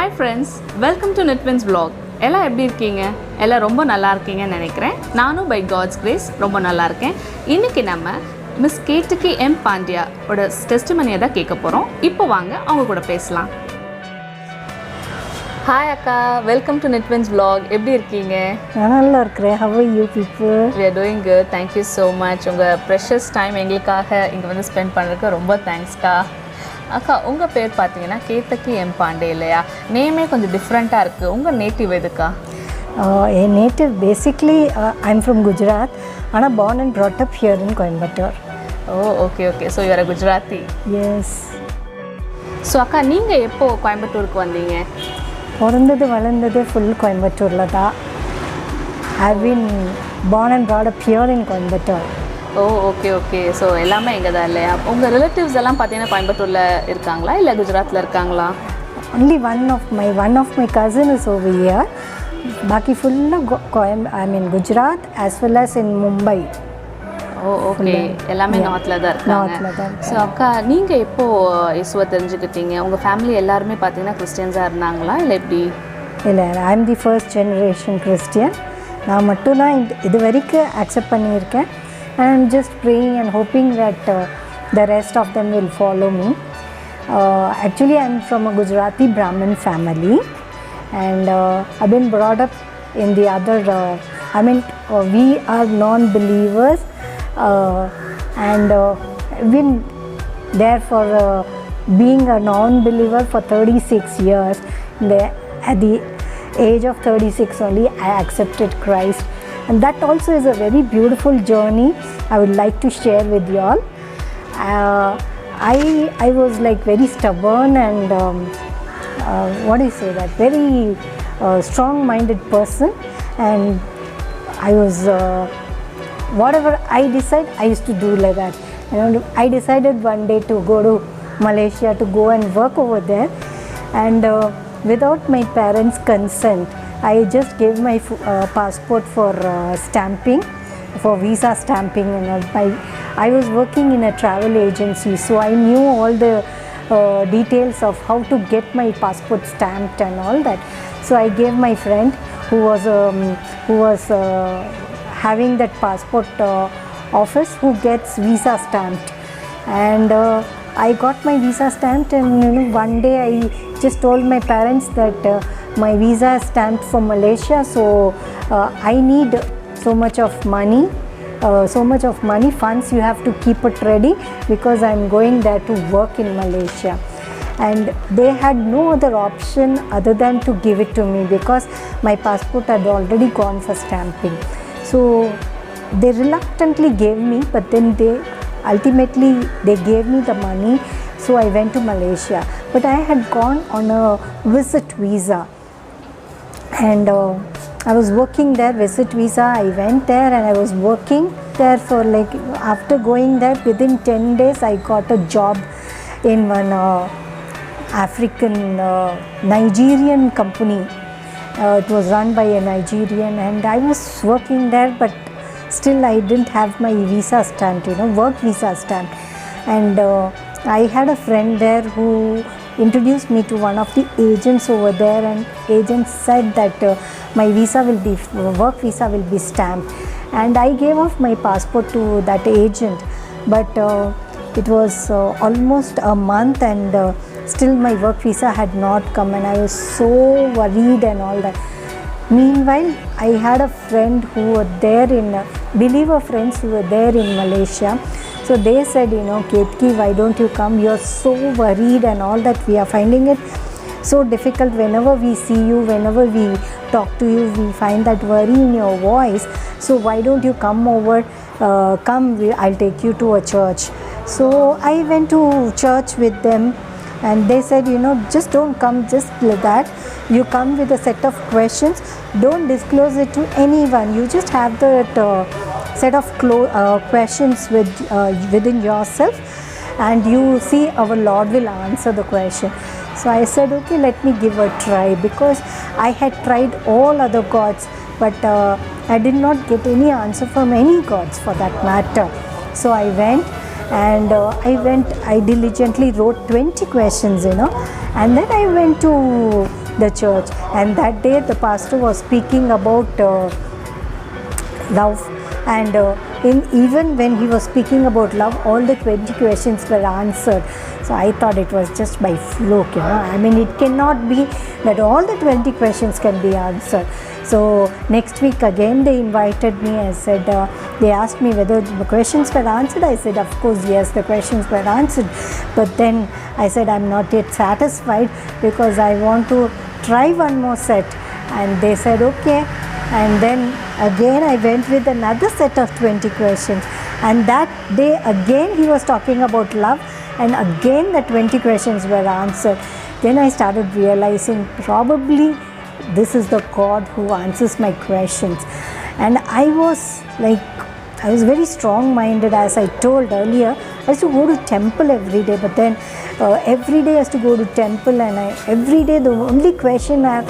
Hi friends, welcome to Netwins vlog. எல்லாம் எப்படி இருக்கீங்க? எல்லாம் ரொம்ப நல்லா இருக்கீங்கன்னு நினைக்கிறேன். நானும் பை காட்ஸ் கிரேஸ் ரொம்ப நல்லா இருக்கேன். இன்றைக்கி நம்ம மிஸ் கேட்டுக்கி எம் பாண்டியா ஓட டெஸ்டிமனியை தான் கேட்க போகிறோம். இப்போ வாங்க அவங்க கூட பேசலாம். ஹாய் அக்கா, வெல்கம் டு நெட்வின்ஸ் vlog. எப்படி இருக்கீங்க? நான் நல்லா இருக்கிறேன். How are you people? We are doing good. Thank you so much. உங்கள் ப்ரெஷஸ் டைம் எங்களுக்காக இங்கே வந்து ஸ்பெண்ட் பண்ணுறதுக்கு ரொம்ப தேங்க்ஸ்க்கா. அக்கா, உங்கள் பேர் பார்த்தீங்கன்னா கேத்தகி எம் பாண்டே இல்லையா? நேமே கொஞ்சம் டிஃப்ரெண்ட்டாக இருக்குது. உங்கள் நேட்டிவ் எதுக்கா? என் native basically I'm from Gujarat, ஆனால் born and brought up here in Coimbatore. O, okay okay. So you're Gujarati. Yes. So அக்கா, நீங்கள் எப்போது கோயம்புத்தூருக்கு வந்தீங்க? பிறந்தது வளர்ந்தது ஃபுல் கோயம்புத்தூரில் தான். I been born and brought up here in Coimbatore. O, okay okay. So எல்லாமே இங்கே தான் இல்லையா? உங்கள் ரிலேட்டிவ்ஸ் எல்லாம் பார்த்தீங்கன்னா கோயம்புத்தூரில் இருக்காங்களா இல்லை குஜராத்தில் இருக்காங்களா? Only one of my cousin is over here. பாக்கி ஃபுல்லாக Gujarat as well as in Mumbai. Oh, okay. எல்லாமே நார்த்தில் தான் இருக்காங்க. ஸோ அக்கா, நீங்கள் எப்போது இயேசுவை தெரிஞ்சுக்கிட்டீங்க? உங்கள் ஃபேமிலி எல்லாருமே பார்த்தீங்கன்னா கிறிஸ்டியன்ஸாக இருந்தாங்களா இல்லை எப்படி? இல்லை, I am the first generation Christian. நான் மட்டும்தான் இது வரைக்கும் அக்செப்ட் பண்ணியிருக்கேன். And I'm just praying and hoping that the rest of them will follow me. Actually, I'm from a Gujarati Brahmin family, and I've been brought up in the other. We are non-believers, and been there for being a non-believer for 36 years. At the age of 36 only, I accepted Christ. And that also is a very beautiful journey I would like to share with you all. I was like very stubborn and what do you say that, very strong-minded person, and I was whatever I decide I used to do like that. I decided one day to go to Malaysia to go and work over there, and without my parents' consent, I just gave my passport for stamping, for visa stamping, and I was working in a travel agency, so I knew all the details of how to get my passport stamped and all that. So I gave my friend who was having that passport office who gets visa stamped, and I got my visa stamped, and one day I just told my parents that my visa is stamped for Malaysia, so I need so much of money, funds. You have to keep it ready because I'm going there to work in Malaysia. And they had no other option other than to give it to me because my passport had already gone for stamping. So they reluctantly gave me, but then they ultimately gave me the money. So I went to Malaysia, but I had gone on a visit visa, and I was working there, visit visa. I went there and I was working there for like, after going there, within 10 days I got a job in one African Nigerian company. It was run by a Nigerian, and I was working there, but still I didn't have my visa stamped, work visa stamped. And I had a friend there who introduced me to one of the agents over there, and agent said that my work visa will be stamped, and I gave off my passport to that agent, but it was almost a month, and still my work visa had not come, and I was so worried and all that. Meanwhile, I had a friend who were there believer friends who were there in Malaysia. So they said, Ketki, why don't you come? You're so worried and all that. We are finding it so difficult. Whenever we see you, whenever we talk to you, we find that worry in your voice. So why don't you come over? I'll take you to a church. So I went to church with them, and they said, just don't come just like that. You come with a set of questions. Don't disclose it to anyone. You just have that set of questions within yourself, and you see our Lord will answer the question. So I said, okay, let me give a try, because I had tried all other gods, but I did not get any answer from any gods for that matter. So I went, and I diligently wrote 20 questions, and then I went to the church, and that day the pastor was speaking about love, and even when he was speaking about love, all the 20 questions were answered. So I thought it was just by fluke, I mean, it cannot be that all the 20 questions can be answered. So next week again they invited me. I said, they asked me whether the questions were answered. I said, of course, yes, the questions were answered. But then I said, I'm not yet satisfied because I want to try one more set. And they said, okay. And then again I went with another set of 20 questions. And that day again he was talking about love, and again the 20 questions were answered. Then I started realizing probably this is the God who answers my questions. And I was very strong-minded, as I told earlier. I used to go to temple every day, but then every day I used to go to temple, and every day the only question I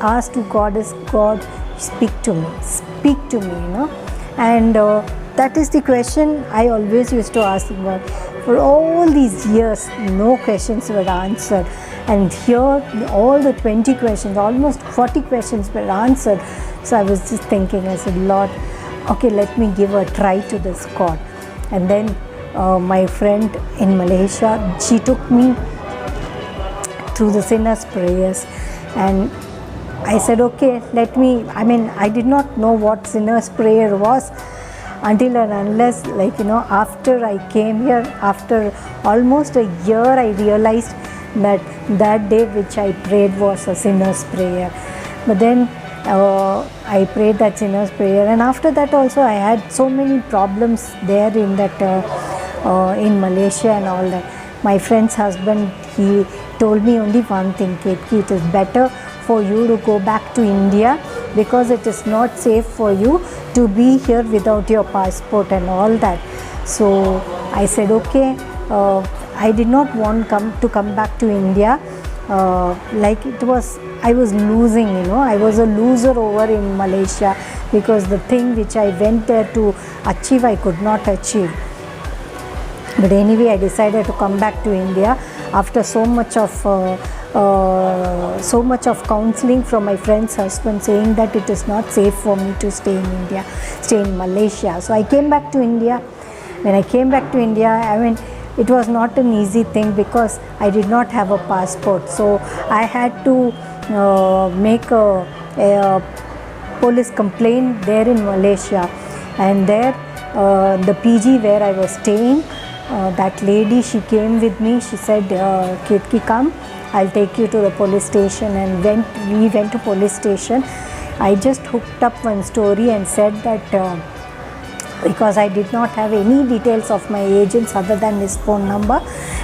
asked to God is, God, speak to me, And that is the question I always used to ask God. For all these years, no questions were answered. And here, all the 20 questions, almost 40 questions were answered. So I was just thinking, I said, Lord, okay, let me give a try to this God. And then my friend in Malaysia, she took me through the sinner's prayers. And I said, okay, I did not know what sinner's prayer was until and unless, after I came here, after almost a year, I realized that day which I prayed was a sinner's prayer. But then I prayed that sinner's prayer, and after that also I had so many problems there in that in Malaysia and all that. My friend's husband, he told me only one thing, Ketki, it is better for you to go back to India because it is not safe for you to be here without your passport and all that. So I said, okay. I did not want to come back to India. I was losing, I was a loser over in Malaysia because the thing which I went there to achieve, I could not achieve. But anyway, I decided to come back to India after so much of counseling from my friend's husband saying that it is not safe for me to stay in India, stay in Malaysia. So I came back to India. When I came back to India, it was not an easy thing because I did not have a passport. So I had to make a police complaint there in Malaysia. And there, the PG where I was staying, that lady, she came with me. She said, Ketki, come, I'll take you to the police station. And we went to police station. I just hooked up one story and said that because I did not have any details of my agents other than his phone number,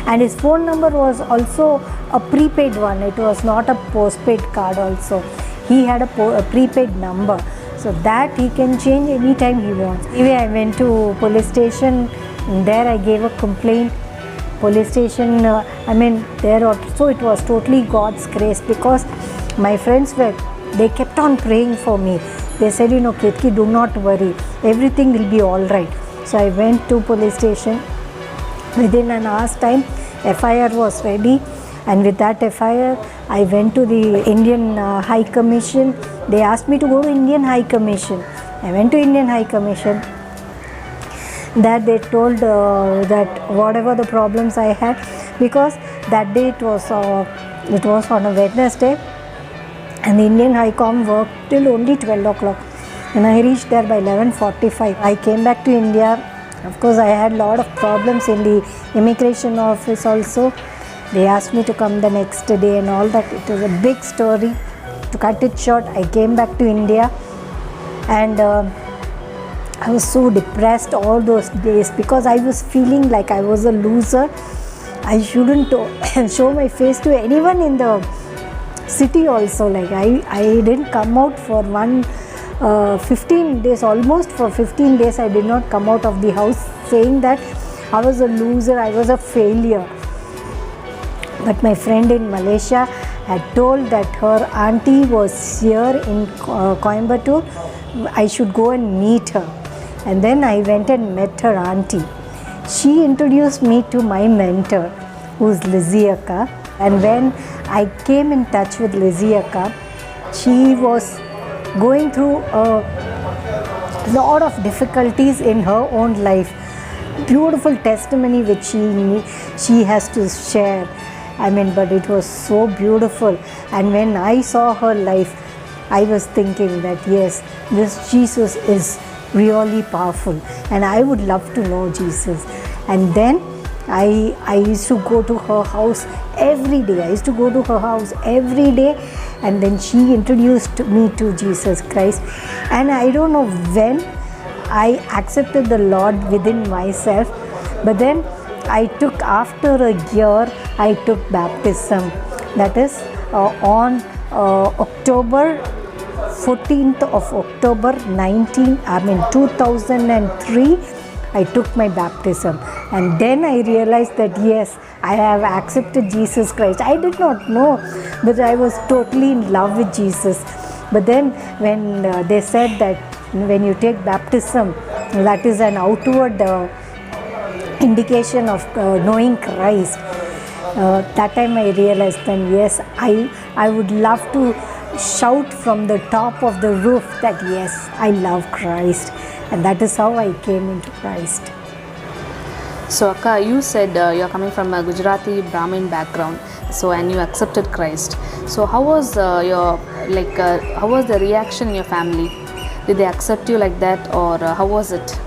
and his phone number was also a prepaid one. It was not a postpaid card also. He had a prepaid number, so that he can change anytime he wants. Anyway, I went to police station, and there I gave a complaint. Police station, there also it was totally God's grace because my friends they kept on praying for me. They said, Ketki, do not worry, everything will be all right. So I went to police station. Within an hour's time, FIR was ready, and with that FIR, I went to the Indian High Commission. They asked me to go to Indian High Commission. I went to Indian High Commission. That they told that whatever the problems I had, because that day it was on a Wednesday, and the Indian High Com worked till only 12 o'clock. And I reached there by 11:45. I came back to India. Of course, I had a lot of problems in the immigration office also. They asked me to come the next day and all that. It was a big story. To cut it short, I came back to India, and I was so depressed all those days because I was feeling like I was a loser. I shouldn't show my face to anyone in the city also. I didn't come out for 15 days, almost for 15 days I did not come out of the house, saying that I was a loser, I was a failure. But my friend in Malaysia had told that her auntie was here in Coimbatore. I should go and meet her. And then I went and met her auntie. She introduced me to my mentor, who's Lizzie Akka. And when I came in touch with Lizzie Akka. She was going through a lot of difficulties in her own life. Beautiful testimony which she has to share. I mean, but it was so beautiful. And when I saw her life, I was thinking that yes, this Jesus is really powerful, and I would love to know Jesus. And then I used to go to her house every day. I used to go to her house every day, and then she introduced me to Jesus Christ. And I don't know when I accepted the Lord within myself, but then I took, after a year, I took baptism. That is on October 14th of October 2003, I took my baptism. And then I realized that yes, I have accepted Jesus Christ. I did not know, but I was totally in love with Jesus. But then when they said that when you take baptism, that is an outward indication of knowing Christ. That time I realized then yes, I would love to shout from the top of the roof that yes, I love Christ. And that is how I came into Christ. So Akka, you said you're coming from a Gujarati Brahmin background, so and you accepted Christ. So how was how was the reaction in your family? Did they accept you like that, or how was it?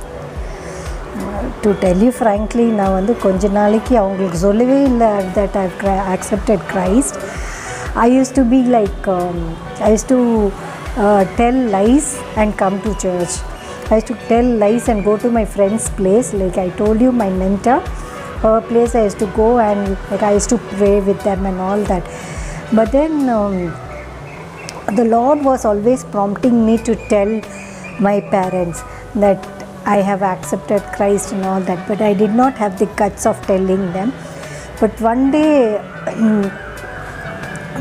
To tell you frankly, நான் வந்து கொஞ்ச நாளைக்கு அவங்களுக்கு சொல்லவே இல்லை that I've accepted Christ. I used to be like, I used to tell lies and come to church. I used to tell lies and go to my friend's place. Like I told you, my mentor, her place I used to go, and like I used to pray with them and all that. But then the Lord was always prompting me to tell my parents that I have accepted Christ and all that, but I did not have the guts of telling them. But one day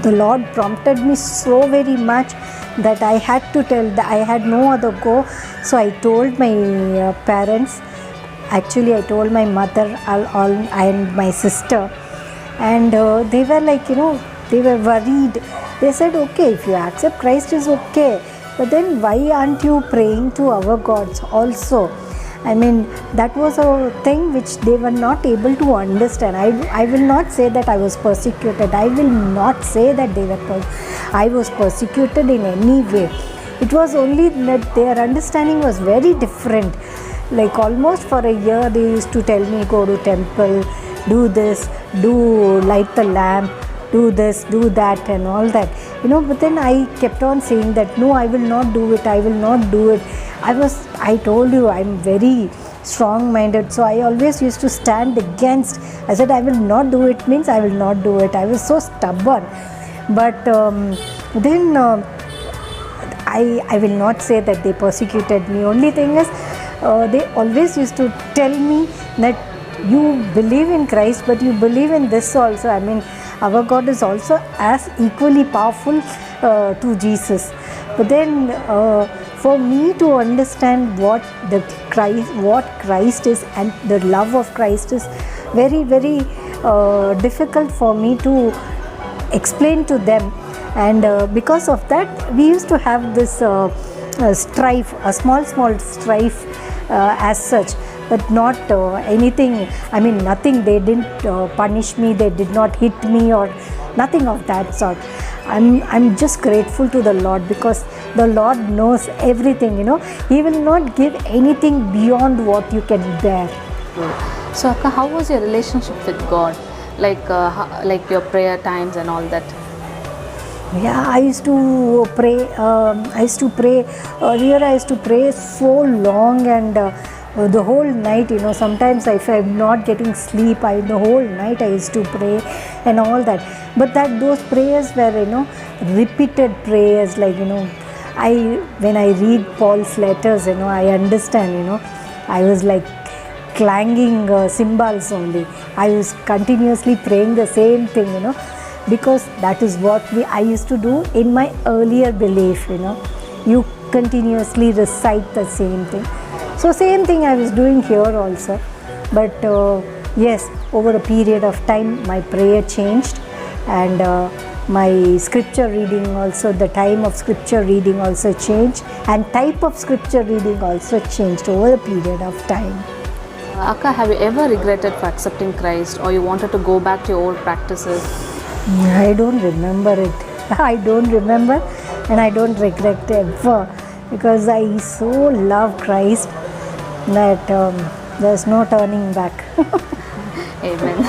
the Lord prompted me so very much that I had to tell, that I had no other go. So I told my parents, actually I told my mother and my sister, and they were like, they were worried. They said, okay, if you accept Christ is okay, but then why aren't you praying to our gods also? I mean, that was a thing which they were not able to understand. I will not say that I was persecuted. I will not say that I was persecuted in any way. It was only that their understanding was very different. Like almost for a year they used to tell me, go to temple, do this, do light the lamp, do this, do that and all that. But then I kept on saying that no, I will not do it, I will not do it. I told you, I'm very strong-minded, so I always used to stand against. I said, I will not do it means I will not do it. I was so stubborn. But then I will not say that they persecuted me. Only thing is, they always used to tell me that you believe in Christ, but you believe in this also. I mean, our God is also as equally powerful to Jesus. But then for me to understand what Christ is and the love of Christ is very, very difficult for me to explain to them. And because of that, we used to have this strife, a small strife as such, but not anything. I mean, nothing. They didn't punish me. They did not hit me or nothing of that sort. I'm just grateful to the Lord, because the Lord knows everything. He will not give anything beyond what you can bear. So Akka, how was your relationship with God? Like your prayer times and all that? Yeah, I used to pray. Earlier I used to pray so long, and the whole night, sometimes if I'm not getting sleep, the whole night I used to pray and all that. But those prayers were, repeated prayers, like, when I read Paul's letters, I understand, I was like clanging cymbals only. I was continuously praying the same thing, because that is what I used to do in my earlier belief. You continuously recite the same thing. So same thing I was doing here also. But yes, over a period of time my prayer changed, and my scripture reading also, the time of scripture reading also changed, and type of scripture reading also changed over a period of time. Akka, have you ever regretted for accepting Christ, or you wanted to go back to your old practices? I don't remember it. I don't remember, and I don't regret ever, because I so love Christ that there's no turning back. Amen.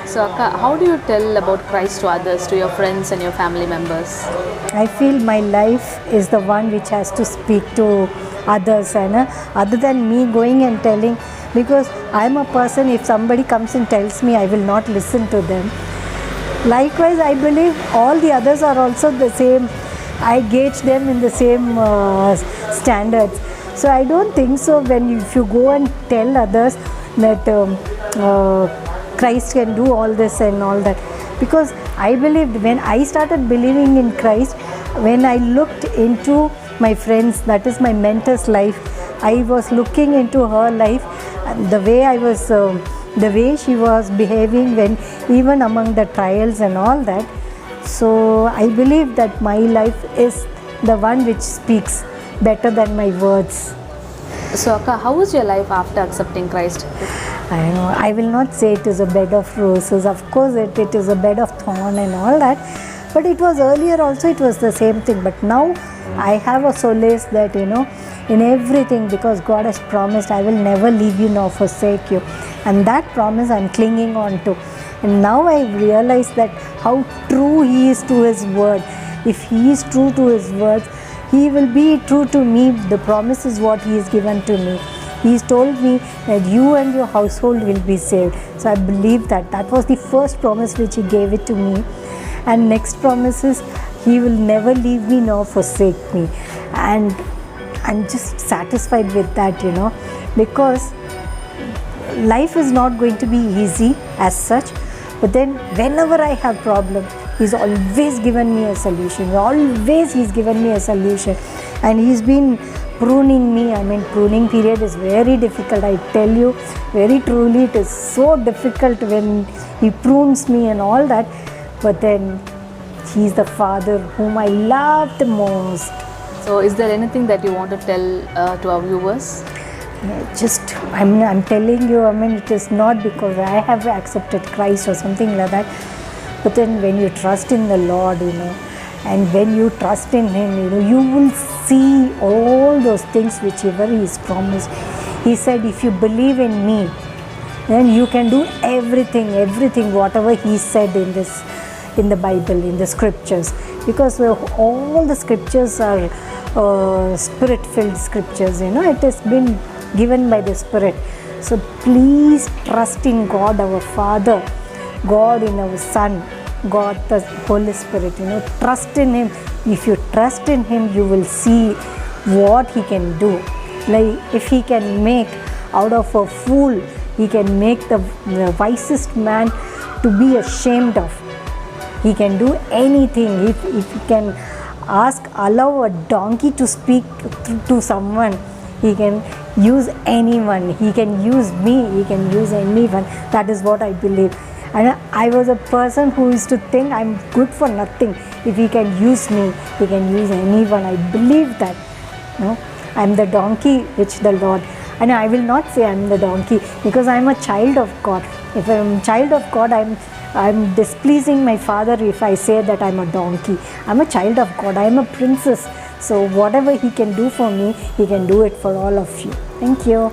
So Akka, how do you tell about Christ to others, to your friends and your family members? I feel my life is the one which has to speak to others, and other than me going and telling, because I'm a person, if somebody comes and tells me, I will not listen to them. Likewise, I believe all the others are also the same. I gauge them in the same standards. So I don't think so if you go and tell others that Christ can do all this and all that. Because I believed, when I started believing in Christ, when I looked into my friends, that is my mentor's life, I was looking into her life, and the way she was behaving when even among the trials and all that. So I believe that my life is the one which speaks better than my words. So Akka, how was your life after accepting Christ? I know, I will not say it is a bed of roses. Of course it is a bed of thorn and all that. But it was earlier also, it was the same thing. But now I have a solace that, in everything, because God has promised, I will never leave you nor forsake you. And that promise I'm clinging on to. And now I realize that how true He is to His word. If He is true to His words, He will be true to me. The promise is what He has given to me. He's told me that you and your household will be saved. So I believe that. That was the first promise which He gave it to me. And next promise is He will never leave me nor forsake me. And I'm just satisfied with that, because life is not going to be easy as such. But then whenever I have problem, He's always given me a solution. Always He's given me a solution. And He's been pruning me. Pruning period is very difficult. I tell you, very truly, it is so difficult when He prunes me and all that. But then He's the Father whom I love the most. So is there anything that you want to tell to our viewers? I'm telling you, it is not because I have accepted Christ or something like that. But then when you trust in the Lord, and when you trust in Him, you will see all those things whichever He has promised. He said, if you believe in me, then you can do everything, whatever He said in the Bible, in the scriptures. Because all the scriptures are spirit-filled scriptures, it has been given by the Spirit. So please trust in God our Father, God in our Son, God the Holy Spirit, trust in Him. If you trust in Him, you will see what He can do. Like if He can make out of a fool, He can make the wisest man to be ashamed of. He can do anything. If He can allow a donkey to speak to someone, He can use anyone. He can use me. He can use anyone. That is what I believe. And I was a person who used to think I'm good for nothing. If He can use me, He can use anyone. I believe that. I'm the donkey which the Lord. And I will not say I'm the donkey, because I'm a child of God. If I'm a child of God, I'm displeasing my Father if I say that I'm a donkey. I'm a child of God. I'm a princess. So whatever He can do for me, He can do it for all of you. Thank you.